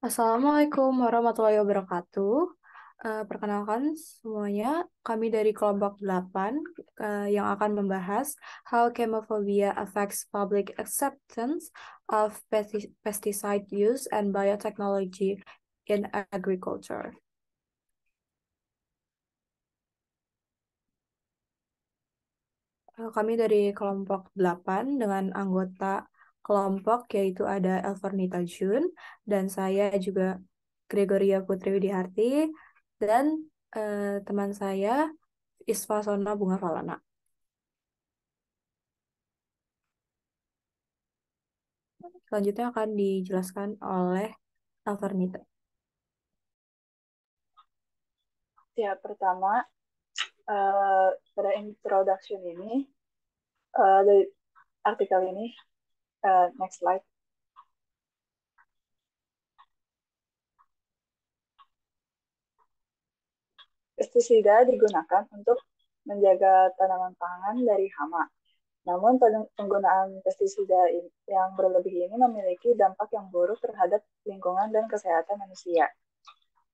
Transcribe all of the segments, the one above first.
Assalamualaikum warahmatullahi wabarakatuh. Perkenalkan semuanya, kami dari kelompok 8 yang akan membahas how chemophobia affects public acceptance of pesticide use and biotechnology in agriculture. Kami dari kelompok 8 dengan anggota kelompok yaitu ada Elvernita Jun dan saya juga Gregoria Putri Widiharti dan teman saya Isfa Sona Bunga Falana. Selanjutnya akan dijelaskan oleh Elvernita. Ya, pertama, pada introduction ini, dari artikel ini, next slide. Pestisida digunakan untuk menjaga tanaman pangan dari hama. Namun penggunaan pestisida yang berlebih ini memiliki dampak yang buruk terhadap lingkungan dan kesehatan manusia.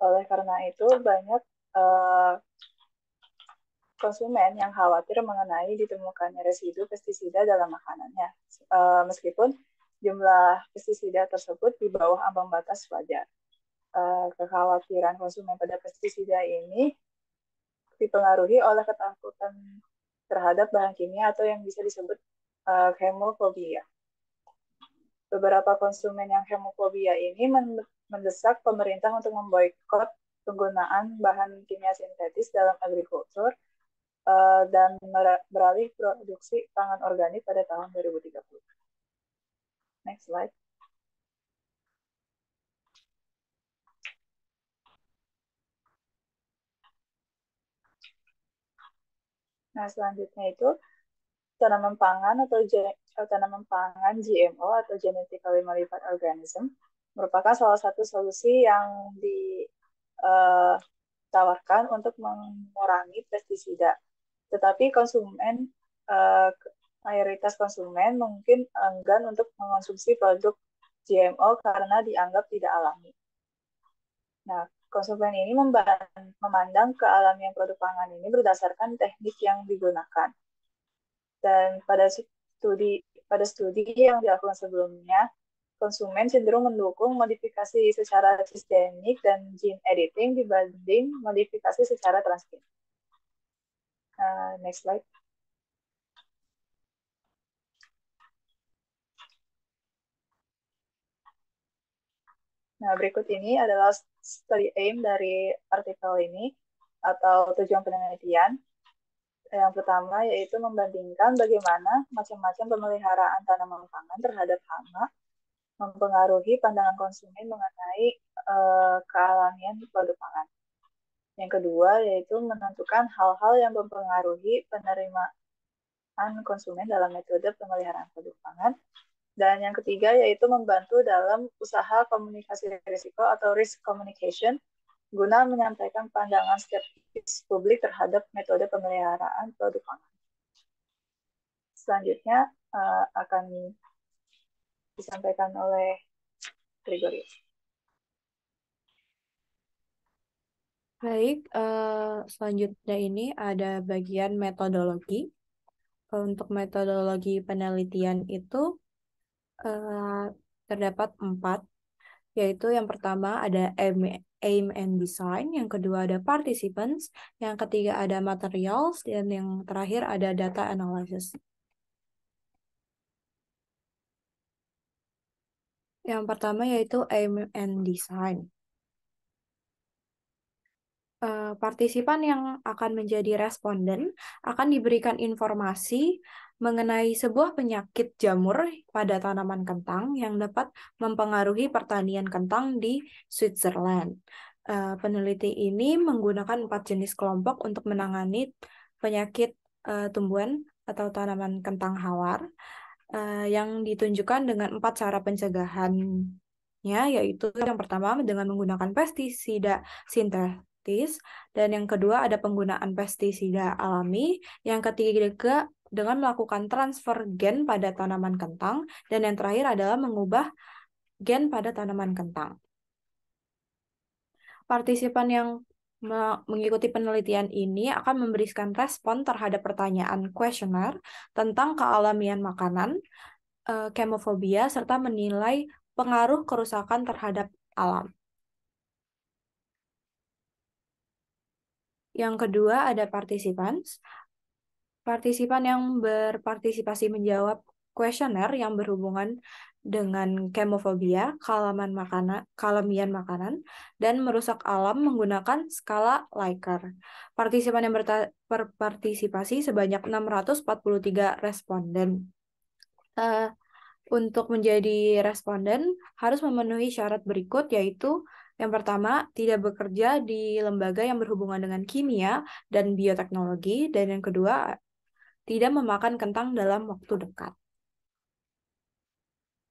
Oleh karena itu, banyak konsumen yang khawatir mengenai ditemukannya residu pestisida dalam makanannya, meskipun jumlah pestisida tersebut di bawah ambang batas wajar. Kekhawatiran konsumen pada pestisida ini dipengaruhi oleh ketakutan terhadap bahan kimia atau yang bisa disebut chemofobia. Beberapa konsumen yang chemofobia ini mendesak pemerintah untuk memboikot penggunaan bahan kimia sintetis dalam agrikultur dan beralih produksi pangan organik pada tahun 2030. Next slide. Nah, selanjutnya itu tanaman pangan atau tanaman pangan GMO atau genetically modified organism merupakan salah satu solusi yang ditawarkan untuk mengurangi pestisida. Tetapi mayoritas konsumen mungkin enggan untuk mengonsumsi produk GMO karena dianggap tidak alami. Nah, konsumen ini memandang kealamian produk pangan ini berdasarkan teknik yang digunakan. Dan pada studi yang dilakukan sebelumnya, konsumen cenderung mendukung modifikasi secara sistemik dan gene editing dibanding modifikasi secara transgen. Next slide. Nah, berikut ini adalah study aim dari artikel ini atau tujuan penelitian. Yang pertama yaitu membandingkan bagaimana macam-macam pemeliharaan tanaman pangan terhadap hama mempengaruhi pandangan konsumen mengenai kealamian produk pangan. Yang kedua yaitu menentukan hal-hal yang mempengaruhi penerimaan konsumen dalam metode pemeliharaan produk pangan. Dan yang ketiga yaitu membantu dalam usaha komunikasi risiko atau risk communication guna menyampaikan pandangan skeptis publik terhadap metode pemeliharaan produk pangan. Selanjutnya akan disampaikan oleh Gregory. Baik, selanjutnya ini ada bagian metodologi. Untuk metodologi penelitian itu terdapat 4, yaitu yang pertama ada aim and design, yang kedua ada participants, yang ketiga ada materials, dan yang terakhir ada data analysis. Yang pertama yaitu aim and design. Partisipan yang akan menjadi responden akan diberikan informasi mengenai sebuah penyakit jamur pada tanaman kentang yang dapat mempengaruhi pertanian kentang di Switzerland. Peneliti ini menggunakan 4 jenis kelompok untuk menangani penyakit tumbuhan atau tanaman kentang hawar yang ditunjukkan dengan 4 cara pencegahannya, yaitu yang pertama dengan menggunakan pestisida sintetis, dan yang kedua ada penggunaan pestisida alami, yang ketiga dengan melakukan transfer gen pada tanaman kentang, dan yang terakhir adalah mengubah gen pada tanaman kentang. Partisipan yang mengikuti penelitian ini akan memberikan respon terhadap pertanyaan kuesioner tentang kealamian makanan, kemofobia, serta menilai pengaruh kerusakan terhadap alam. Yang kedua ada participants. Partisipan yang berpartisipasi menjawab kuesioner yang berhubungan dengan kemofobia, kealamian makanan, dan merusak alam menggunakan skala Likert. Partisipan yang berpartisipasi sebanyak 643 responden. Untuk menjadi responden harus memenuhi syarat berikut, yaitu yang pertama, tidak bekerja di lembaga yang berhubungan dengan kimia dan bioteknologi, dan yang kedua, tidak memakan kentang dalam waktu dekat.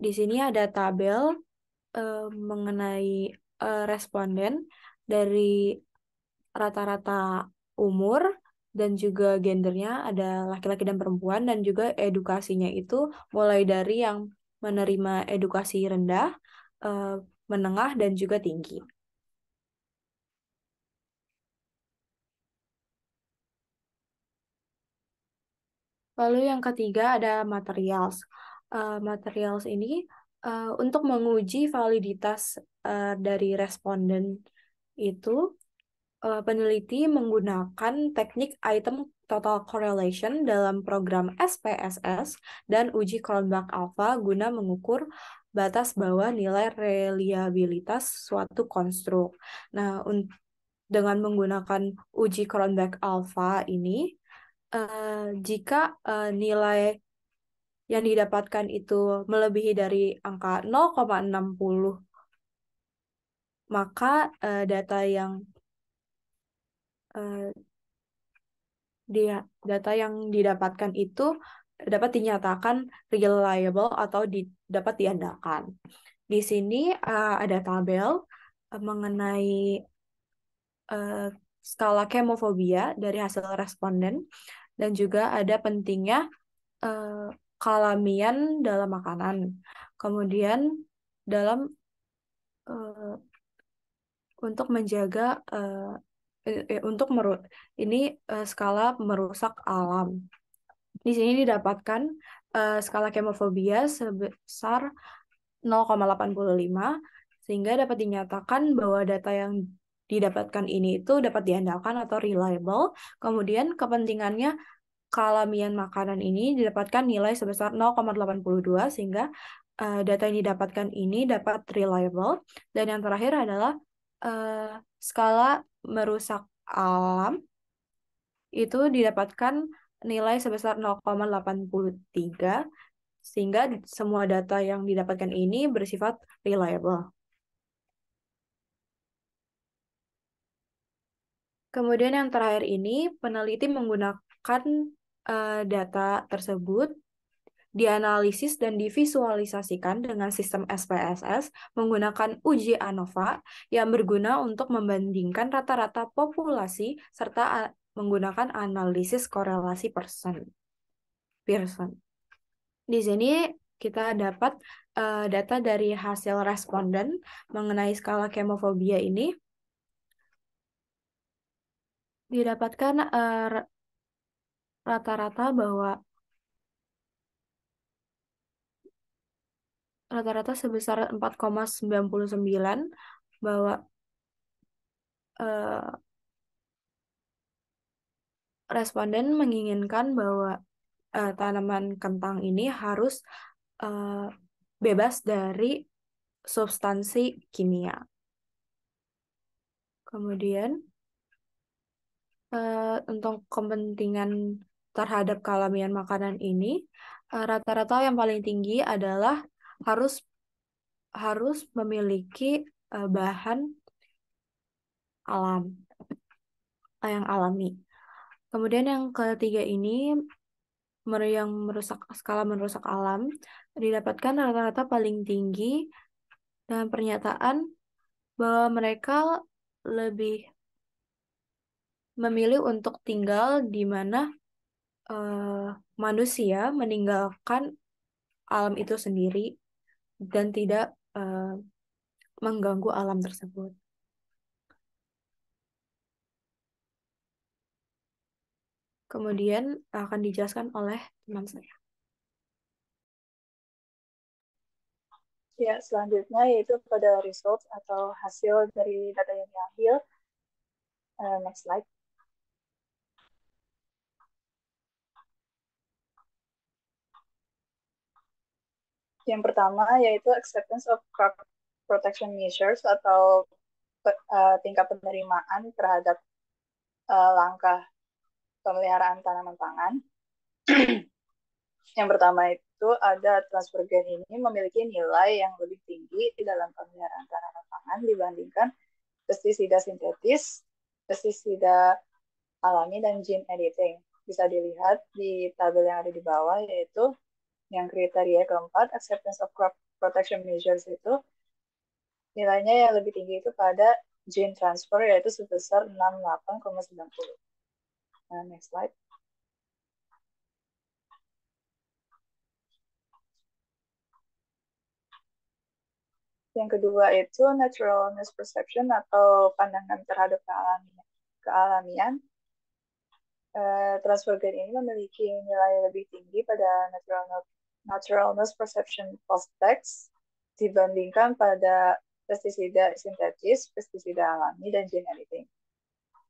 Di sini ada tabel mengenai responden dari rata-rata umur dan juga gendernya, ada laki-laki dan perempuan, dan juga edukasinya itu mulai dari yang menerima edukasi rendah, menengah, dan juga tinggi. Lalu yang ketiga ada materials. Materials ini untuk menguji validitas dari responden itu, peneliti menggunakan teknik item total correlation dalam program SPSS dan uji Cronbach-Alpha guna mengukur batas bawah nilai reliabilitas suatu konstruk. Nah, dengan menggunakan uji Cronbach-Alpha ini, jika nilai yang didapatkan itu melebihi dari angka 0,60, maka data yang uh, data yang didapatkan itu dapat dinyatakan reliable atau dapat diandalkan. Di sini ada tabel mengenai skala kemofobia dari hasil responden, dan juga ada pentingnya kealamian dalam makanan. Kemudian dalam untuk menjaga untuk ini skala merusak alam. Di sini didapatkan skala kemofobia sebesar 0,85, sehingga dapat dinyatakan bahwa data yang didapatkan ini itu dapat diandalkan atau reliable. Kemudian kepentingannya kealamian makanan ini didapatkan nilai sebesar 0,82, sehingga data yang didapatkan ini dapat reliable. Dan yang terakhir adalah skala merusak alam itu didapatkan nilai sebesar 0,83, sehingga semua data yang didapatkan ini bersifat reliable. Kemudian yang terakhir ini, peneliti menggunakan data tersebut dianalisis dan divisualisasikan dengan sistem SPSS menggunakan uji ANOVA yang berguna untuk membandingkan rata-rata populasi serta menggunakan analisis korelasi Pearson. Di sini kita dapat data dari hasil responden mengenai skala kemofobia ini. Didapatkan rata-rata bahwa rata-rata sebesar 4,99, bahwa responden menginginkan bahwa tanaman kentang ini harus bebas dari substansi kimia. Kemudian untuk kepentingan terhadap kealamian makanan ini, rata-rata yang paling tinggi adalah harus memiliki bahan alam yang alami. Kemudian yang ketiga ini yang skala merusak alam didapatkan rata-rata paling tinggi dengan pernyataan bahwa mereka lebih memilih untuk tinggal di mana manusia meninggalkan alam itu sendiri dan tidak mengganggu alam tersebut. Kemudian akan dijelaskan oleh teman saya. Ya, selanjutnya yaitu pada results atau hasil dari data yang diambil. Next slide. Yang pertama yaitu acceptance of crop protection measures atau tingkat penerimaan terhadap langkah pemeliharaan tanaman pangan. Yang pertama itu ada transfer gen ini memiliki nilai yang lebih tinggi di dalam pemeliharaan tanaman pangan dibandingkan pestisida sintetis, pestisida alami, dan gene editing. Bisa dilihat di tabel yang ada di bawah, yaitu yang kriteria keempat, acceptance of crop protection measures itu nilainya yang lebih tinggi itu pada gene transfer, yaitu sebesar 68,90. Nah, next slide. Yang kedua itu naturalness perception atau pandangan terhadap kealamian. Transfer gen ini memiliki nilai lebih tinggi pada naturalness perception post-tax dibandingkan pada pestisida sintetis, pestisida alami, dan gene editing.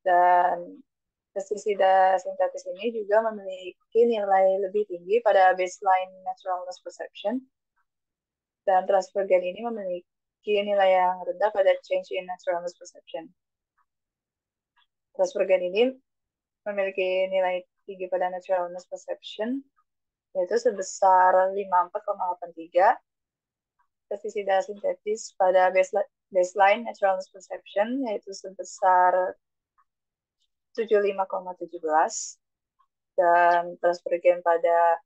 Dan pestisida sintetis ini juga memiliki nilai lebih tinggi pada baseline naturalness perception, dan transfer gen ini memiliki nilai yang rendah pada change in naturalness perception. Transfer gen ini memiliki nilai tinggi pada naturalness perception, yaitu sebesar 54,83. Pestisida sintetis pada baseline naturalness perception, yaitu sebesar 75,17. Dan transfer gen pada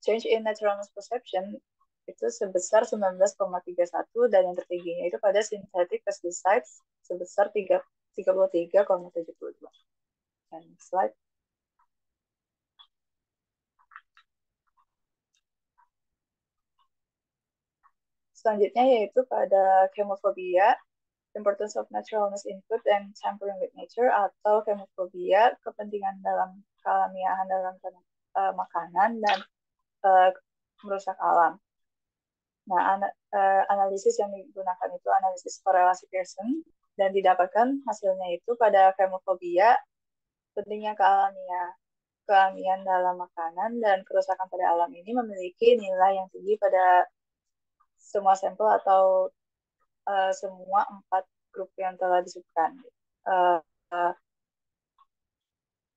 change in naturalness perception itu sebesar 19,31, dan yang tertingginya itu pada synthetic pesticides sebesar 33,72. Dan slide. Selanjutnya yaitu pada chemophobia, importance of naturalness input and tampering with nature, atau chemophobia, kepentingan dalam kealamiahan dalam makanan dan merusak alam. Nah, analisis yang digunakan itu analisis korelasi Pearson, dan didapatkan hasilnya itu pada chemophobia, pentingnya kealamian dalam makanan dan kerusakan pada alam ini memiliki nilai yang tinggi pada semua sampel atau semua 4 grup yang telah disebutkan.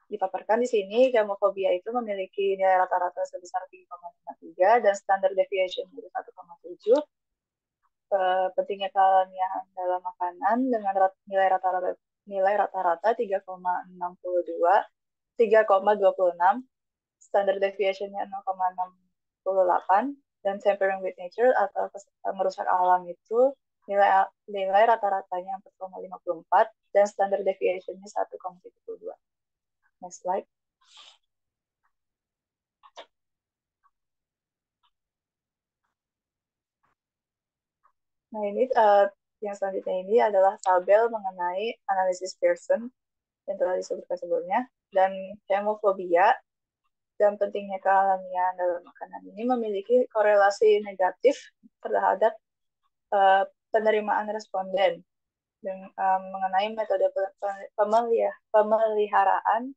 Dipaparkan di sini, chemophobia itu memiliki nilai rata-rata sebesar 3,53 dan standard deviation dari 1,7. Pentingnya kealamian dalam makanan dengan nilai rata-rata 3,26, standard deviation-nya 0,68, dan tampering with nature atau merusak alam itu nilai rata-ratanya 4,54 dan standard deviation-nya 1,72. Next slide. Nah, ini yang selanjutnya ini adalah tabel mengenai analisis Pearson yang telah disebutkan sebelumnya, dan chemophobia dan pentingnya kealamian dalam makanan ini memiliki korelasi negatif terhadap penerimaan responden mengenai metode pemeliharaan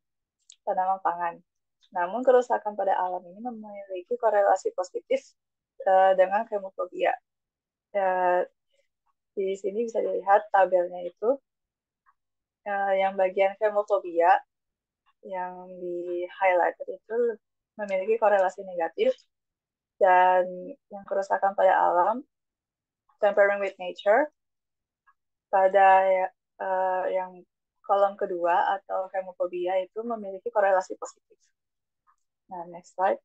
tanaman pangan. Namun kerusakan pada alam ini memiliki korelasi positif dengan chemophobia. Di sini bisa dilihat tabelnya itu, yang bagian chemophobia yang di highlight itu memiliki korelasi negatif, dan yang kerusakan pada alam, tampering with nature, pada yang kolom kedua atau chemophobia itu memiliki korelasi positif. Nah, next slide.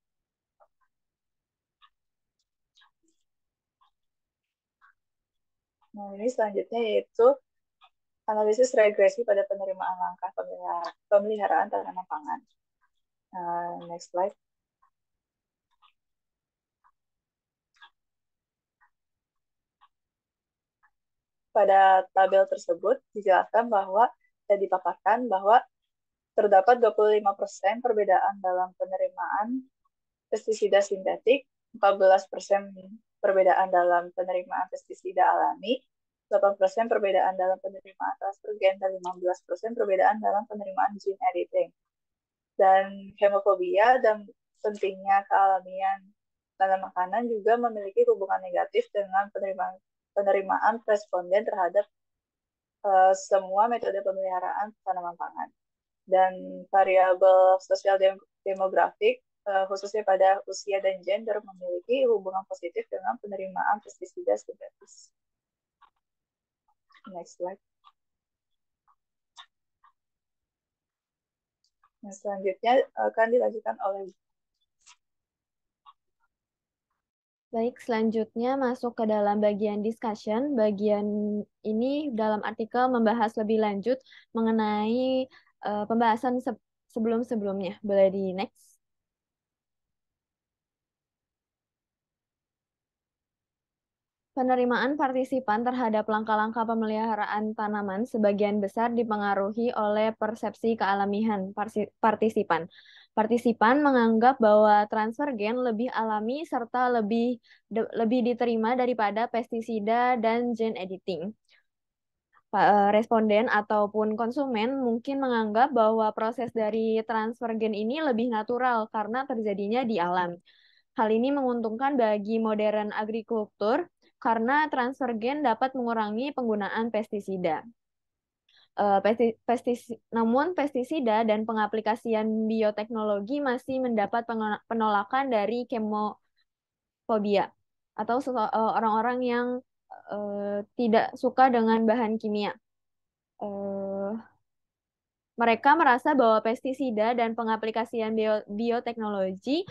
Nah, ini selanjutnya yaitu analisis regresi pada penerimaan langkah pemeliharaan tanaman pangan. Next slide. Pada tabel tersebut dijelaskan bahwa dipaparkan bahwa terdapat 25% perbedaan dalam penerimaan pestisida sintetik, 14% perbedaan dalam penerimaan pestisida alami, 8% perbedaan dalam penerimaan transfer gen, dan 15% perbedaan dalam penerimaan gene editing. Dan hemofobia dan pentingnya kealamian dalam makanan juga memiliki hubungan negatif dengan penerimaan responden terhadap semua metode pemeliharaan tanaman pangan. Dan variabel sosial demografik, khususnya pada usia dan gender, memiliki hubungan positif dengan penerimaan pestisida sintetis. Next slide. Nah, selanjutnya akan dilanjutkan oleh. Baik, selanjutnya masuk ke dalam bagian discussion. Bagian ini dalam artikel membahas lebih lanjut mengenai pembahasan sebelum-sebelumnya. Boleh di next. Penerimaan partisipan terhadap langkah-langkah pemeliharaan tanaman sebagian besar dipengaruhi oleh persepsi kealamian partisipan. Partisipan menganggap bahwa transfer gen lebih alami serta lebih diterima daripada pestisida dan gene editing. Responden ataupun konsumen mungkin menganggap bahwa proses dari transfer gen ini lebih natural karena terjadinya di alam. Hal ini menguntungkan bagi modern agrikultur karena transfer gen dapat mengurangi penggunaan pestisida. Namun pestisida dan pengaplikasian bioteknologi masih mendapat penolakan dari kemofobia atau orang-orang yang tidak suka dengan bahan kimia. Mereka merasa bahwa pestisida dan pengaplikasian bioteknologi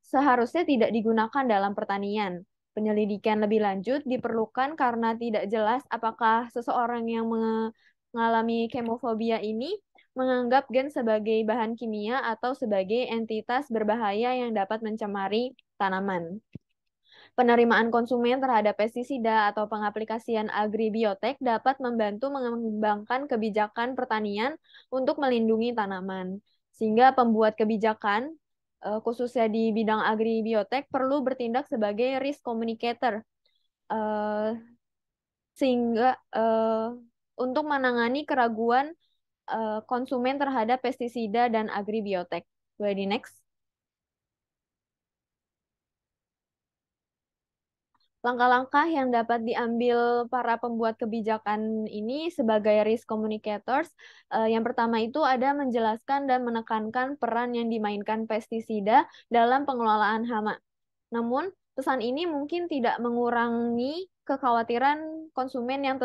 seharusnya tidak digunakan dalam pertanian. Penyelidikan lebih lanjut diperlukan karena tidak jelas apakah seseorang yang mengalami kemofobia ini menganggap gen sebagai bahan kimia atau sebagai entitas berbahaya yang dapat mencemari tanaman. Penerimaan konsumen terhadap pestisida atau pengaplikasian agribiotek dapat membantu mengembangkan kebijakan pertanian untuk melindungi tanaman. Sehingga pembuat kebijakan, khususnya di bidang agribiotek, perlu bertindak sebagai risk communicator, sehingga untuk menangani keraguan konsumen terhadap pestisida dan agribiotek. Boleh di next. Langkah-langkah yang dapat diambil para pembuat kebijakan ini sebagai risk communicators, yang pertama itu ada menjelaskan dan menekankan peran yang dimainkan pestisida dalam pengelolaan hama. Namun, pesan ini mungkin tidak mengurangi kekhawatiran konsumen yang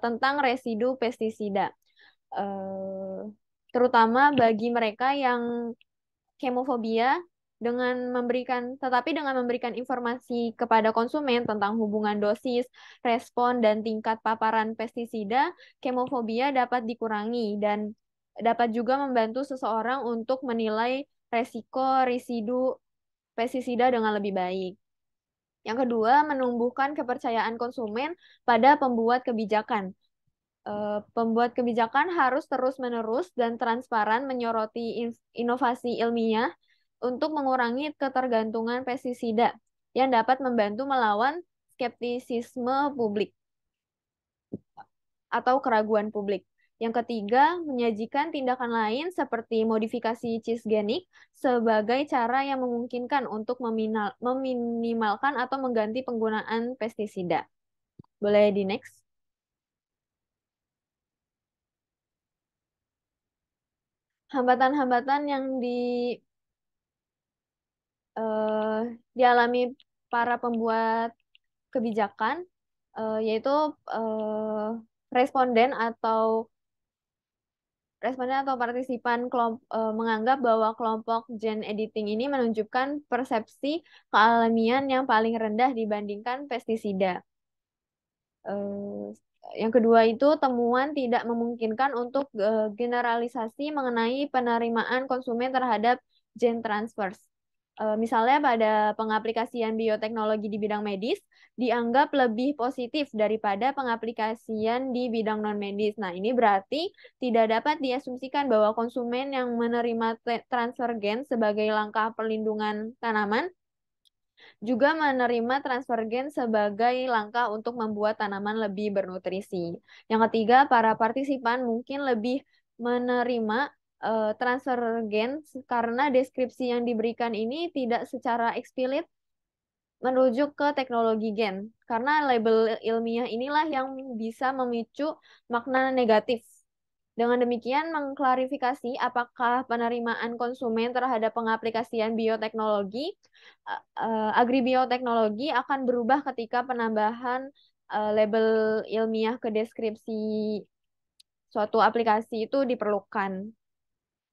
tentang residu pestisida, terutama bagi mereka yang kemofobia tetapi dengan memberikan informasi kepada konsumen tentang hubungan dosis, respon, dan tingkat paparan pestisida, kemofobia dapat dikurangi dan dapat juga membantu seseorang untuk menilai resiko residu pestisida dengan lebih baik. Yang kedua, menumbuhkan kepercayaan konsumen pada pembuat kebijakan. Pembuat kebijakan harus terus-menerus dan transparan menyoroti inovasi ilmiah untuk mengurangi ketergantungan pestisida yang dapat membantu melawan skeptisisme publik atau keraguan publik. Yang ketiga, menyajikan tindakan lain seperti modifikasi cisgenik sebagai cara yang memungkinkan untuk meminimalkan atau mengganti penggunaan pestisida. Boleh di next. Hambatan-hambatan yang dialami para pembuat kebijakan, yaitu responden atau partisipan menganggap bahwa kelompok gene editing ini menunjukkan persepsi kealamian yang paling rendah dibandingkan pestisida. Yang kedua itu temuan tidak memungkinkan untuk generalisasi mengenai penerimaan konsumen terhadap gene transfers. Misalnya pada pengaplikasian bioteknologi di bidang medis dianggap lebih positif daripada pengaplikasian di bidang non-medis. Nah, ini berarti tidak dapat diasumsikan bahwa konsumen yang menerima transfer gen sebagai langkah perlindungan tanaman juga menerima transfer gen sebagai langkah untuk membuat tanaman lebih bernutrisi. Yang ketiga, para partisipan mungkin lebih menerima transfer gen karena deskripsi yang diberikan ini tidak secara eksplisit merujuk ke teknologi gen. Karena label ilmiah inilah yang bisa memicu makna negatif. Dengan demikian, mengklarifikasi apakah penerimaan konsumen terhadap pengaplikasian bioteknologi, agribioteknologi akan berubah ketika penambahan label ilmiah ke deskripsi suatu aplikasi itu diperlukan.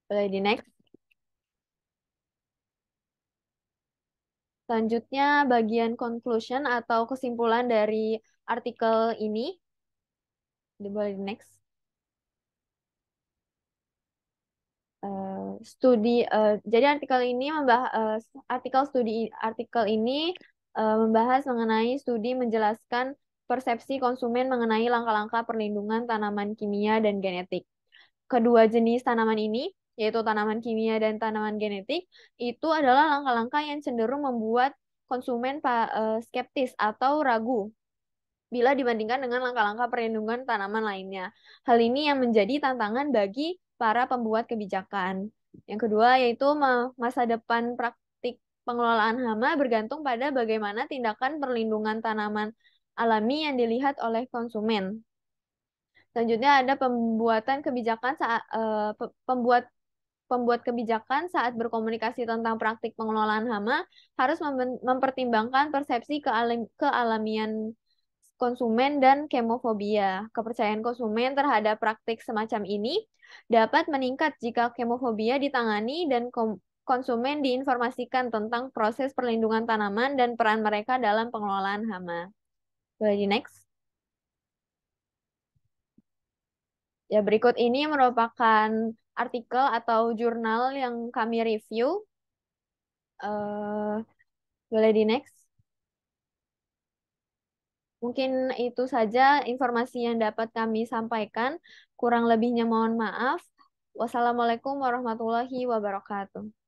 Boleh di next. Selanjutnya, bagian conclusion atau kesimpulan dari artikel ini. Boleh di next. Jadi artikel ini membahas mengenai studi menjelaskan persepsi konsumen mengenai langkah-langkah perlindungan tanaman kimia dan genetik. Kedua jenis tanaman ini, yaitu tanaman kimia dan tanaman genetik, itu adalah langkah-langkah yang cenderung membuat konsumen skeptis atau ragu bila dibandingkan dengan langkah-langkah perlindungan tanaman lainnya. Hal ini yang menjadi tantangan bagi para pembuat kebijakan. Yang kedua yaitu masa depan praktik pengelolaan hama bergantung pada bagaimana tindakan perlindungan tanaman alami yang dilihat oleh konsumen. Selanjutnya ada pembuat kebijakan saat berkomunikasi tentang praktik pengelolaan hama harus mempertimbangkan persepsi kealamian konsumen dan kemofobia. Kepercayaan konsumen terhadap praktik semacam ini dapat meningkat jika kemofobia ditangani dan konsumen diinformasikan tentang proses perlindungan tanaman dan peran mereka dalam pengelolaan hama. Boleh di next. Ya, berikut ini merupakan artikel atau jurnal yang kami review. Boleh di next. Mungkin itu saja informasi yang dapat kami sampaikan. Kurang lebihnya mohon maaf. Wassalamualaikum warahmatullahi wabarakatuh.